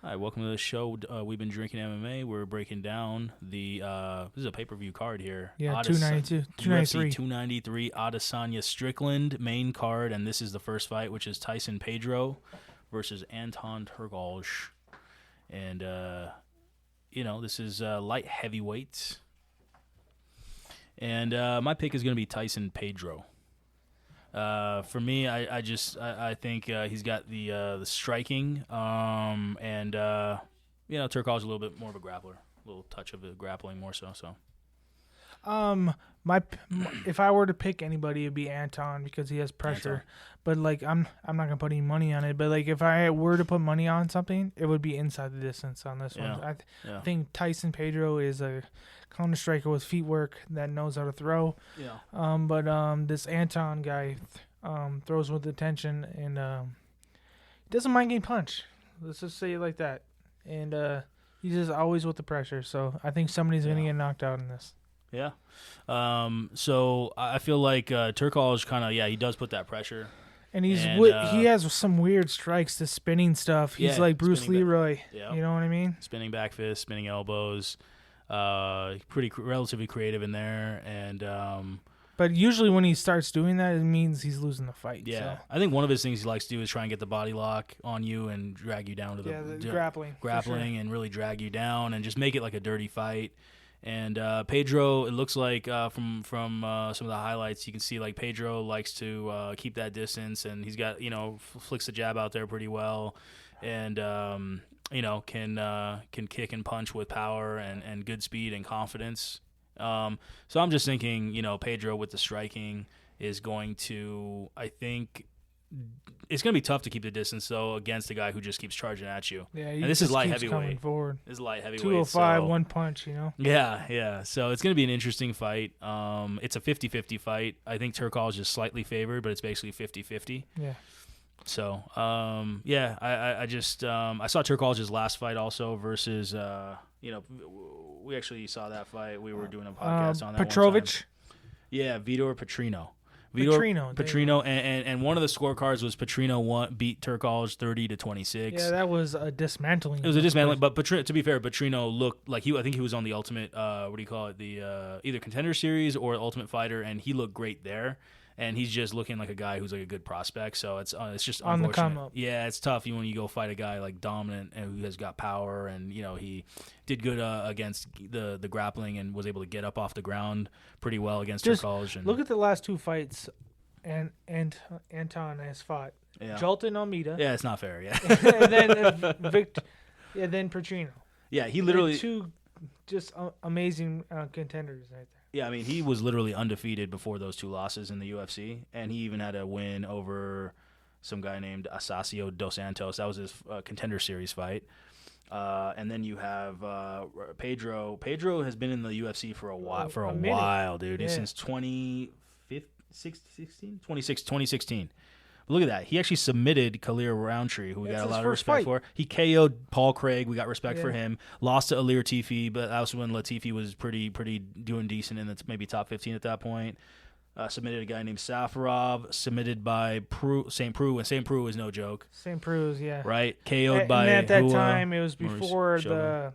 Hi, welcome to the show. We've been drinking MMA. We're breaking down the this is a pay-per-view card here. Yeah, 292, 293. UFC 293 Adesanya Strickland main card, and this is the first fight, which is Tyson Pedro versus Anton Turkalj. And this is light heavyweight. And my pick is going to be Tyson Pedro. For me, I think he's got the striking, and Turkalj a little bit more of a grappler, a little touch of the grappling more so. If I were to pick anybody, it'd be Anton because he has pressure. Anton. But I'm not gonna put any money on it. But if I were to put money on something, it would be inside the distance on this one. I think Tyson Pedro is a counter striker with feet work that knows how to throw. Yeah. But this Anton guy throws with attention and he doesn't mind getting punched. Let's just say it like that. And he's just always with the pressure. So I think somebody's gonna get knocked out in this. Yeah. So I feel like Turkalj kind of he does put that pressure. And he has some weird strikes, the spinning stuff. He's like Bruce Leroy. Yeah. You know what I mean? Spinning back fists, spinning elbows. Relatively creative in there. And but usually when he starts doing that, it means he's losing the fight. Yeah. So. I think one of his things he likes to do is try and get the body lock on you and drag you down to the grappling. Grappling and really drag you down and just make it like a dirty fight. And Pedro, it looks like from some of the highlights, you can see like Pedro likes to keep that distance, and he's got flicks the jab out there pretty well, and can kick and punch with power and good speed and confidence. So I'm just thinking, Pedro with the striking is going to, I think. It's going to be tough to keep the distance, though, against a guy who just keeps charging at you. Yeah, and this is light heavyweight. Coming forward. This is light heavyweight. 205, one punch, Yeah. So it's going to be an interesting fight. It's a 50-50 fight. I think Turkalj is slightly favored, but it's basically 50-50. Yeah. So, I saw Turkalj's last fight also versus, we actually saw that fight. We were doing a podcast on that Petrovic? Yeah, Vitor Petrino. Petrino, and one of the scorecards was Petrino beat Turkalj 30-26. Yeah, that was a dismantling. It was a dismantling, but to be fair, Petrino looked like I think he was on the Ultimate, the either Contender Series or Ultimate Fighter, and he looked great there. And he's just looking like a guy who's like a good prospect, so it's just on unfortunate. The come up. Yeah, it's tough when you go fight a guy like dominant and who has got power, and he did good against the grappling and was able to get up off the ground pretty well against Turkalj. And look at the last two fights, and Anton has fought. Yeah. Jolton Almeida. Yeah, it's not fair. Yeah, and then then Petrino. Yeah, he literally two just amazing contenders right there. Yeah, I mean, he was literally undefeated before those two losses in the UFC, and he even had a win over some guy named Asacio Dos Santos. That was his Contender Series fight. And then you have Pedro. Pedro has been in the UFC for a while, dude. Yeah. Since 2016. But look at that. He actually submitted Khalil Roundtree, who we got a lot of respect for. He KO'd Paul Craig. We got respect for him. Lost to Ilir Latifi, but that was when Latifi was pretty doing decent in maybe top 15 at that point. Submitted a guy named Safarov. Submitted by St. Preux, and St. Preux is no joke. St. Preux, yeah. Right? KO'd by and at that time, it was before the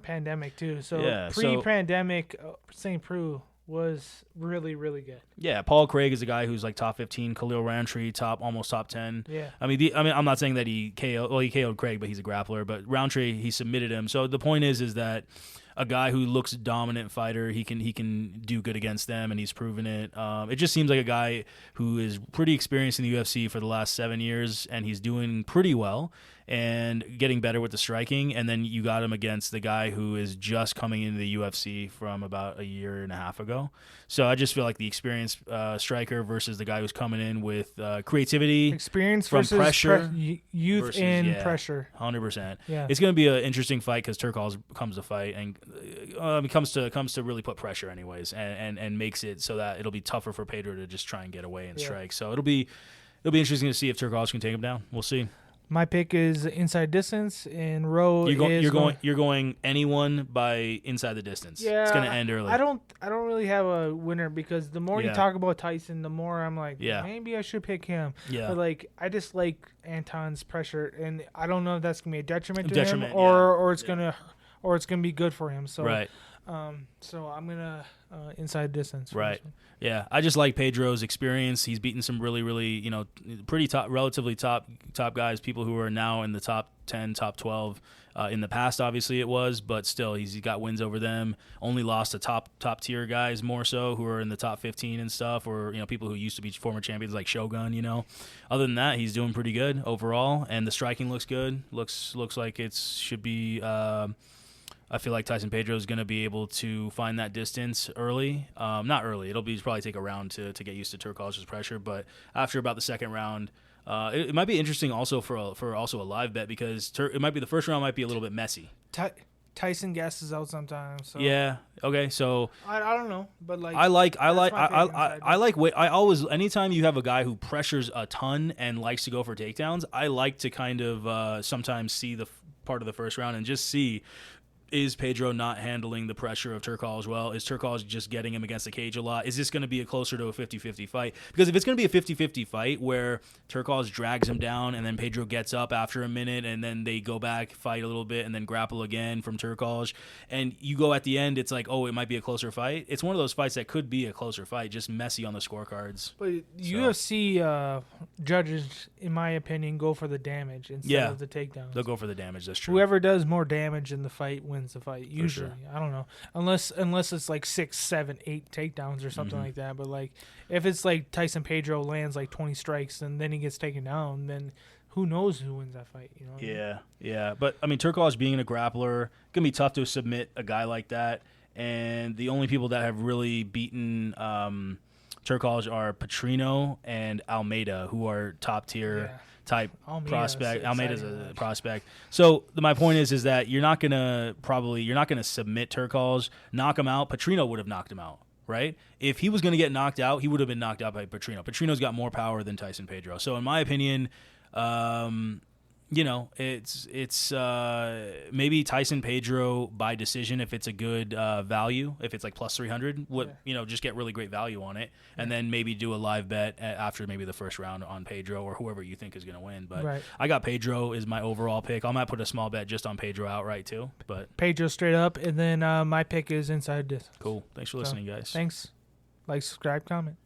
pandemic, too. So pre-pandemic, St. Preux was really, really good. Yeah, Paul Craig is a guy who's like top 15. Khalil Roundtree, almost top 10. Yeah. I mean, I'm not saying that he KO'd Craig, but he's a grappler. But Roundtree, he submitted him. So the point is that a guy who looks dominant fighter, he can do good against them, and he's proven it. It just seems like a guy who is pretty experienced in the UFC for the last 7 years, and he's doing pretty well and getting better with the striking. And then you got him against the guy who is just coming into the UFC from about a year and a half ago. So I just feel like the experienced striker versus the guy who's coming in with creativity, experience from versus pressure, youth versus, and pressure. 100%. Yeah, it's going to be an interesting fight because Turkalj comes to fight and comes to really put pressure anyways, and makes it so that it'll be tougher for Pedro to just try and get away and strike. So it'll be interesting to see if Turkalj can take him down. We'll see. My pick is inside distance, and Rowe You're going anyone by inside the distance. Yeah, It's gonna end early. I don't really have a winner because the more you talk about Tyson, the more I'm like, maybe I should pick him. Yeah. But like, I just like Anton's pressure, and I don't know if that's gonna be a detriment to him or it's gonna be good for him. So right. So I'm gonna inside distance. Right. Yeah. I just like Pedro's experience. He's beaten some really, really, pretty relatively top guys, people who are now in the top 10, top 12. In the past, obviously it was, but still, he's got wins over them. Only lost to top tier guys more so, who are in the top 15 and stuff, or people who used to be former champions like Shogun. Other than that, he's doing pretty good overall, and the striking looks good. Looks like it should be. I feel like Tyson Pedro is going to be able to find that distance early. Not early. It'll probably take a round to get used to Turkalj's pressure, but after about the second round. It might be interesting also for also a live bet because it might be the first round might be a little bit messy. Tyson gasses out sometimes. So. Yeah. Okay. So I don't know, but like I always anytime you have a guy who pressures a ton and likes to go for takedowns, I like to kind of sometimes see the part of the first round and just see. Is Pedro not handling the pressure of Turkalj well? Is Turkalj just getting him against the cage a lot? Is this going to be closer to a 50-50 fight? Because if it's going to be a 50-50 fight where Turkalj drags him down and then Pedro gets up after a minute and then they go back, fight a little bit, and then grapple again from Turkalj, and you go at the end, it's like, oh, it might be a closer fight. It's one of those fights that could be a closer fight, just messy on the scorecards. But UFC judges, in my opinion, go for the damage instead of the takedowns. They'll go for the damage. That's true. Whoever does more damage in the fight wins the fight usually. Sure. I don't know, unless it's like 6, 7, 8 takedowns or something like that. But like if it's like Tyson Pedro lands like 20 strikes and then he gets taken down, then who knows who wins that fight? Yeah. But I mean, Turkalj being a grappler, gonna be tough to submit a guy like that. And the only people that have really beaten Turkalj are Petrino and Almeida, who are top tier. Type prospect. Almeida's a prospect. So my point is that you're not gonna submit Turkalj, knock him out. Petrino would have knocked him out, right? If he was gonna get knocked out, he would have been knocked out by Petrino. Petrino's got more power than Tyson Pedro. So in my opinion, it's maybe Tyson Pedro by decision if it's a good value, if it's like plus 300, just get really great value on it, and then maybe do a live bet after maybe the first round on Pedro or whoever you think is going to win. But I got Pedro is my overall pick. I might put a small bet just on Pedro outright too. But Pedro straight up, and then my pick is inside distance. Cool. Thanks for listening, guys. Thanks. Like, subscribe, comment.